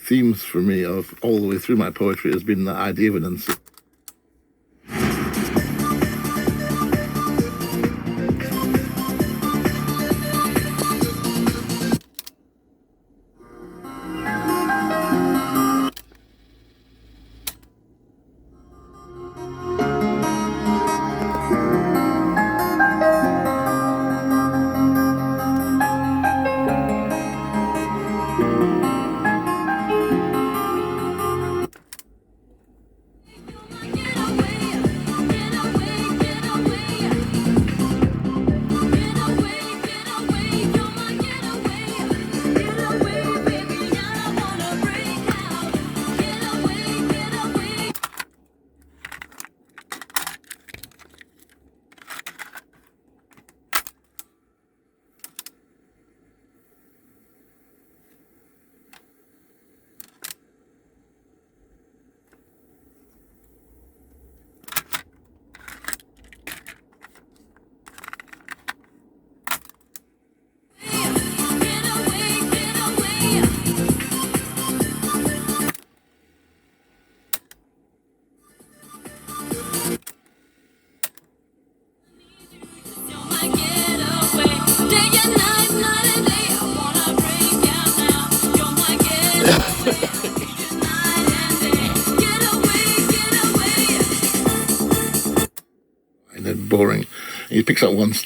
themes for me of all the way through my poetry has been the idea of an and then boring. He picks up one stuff.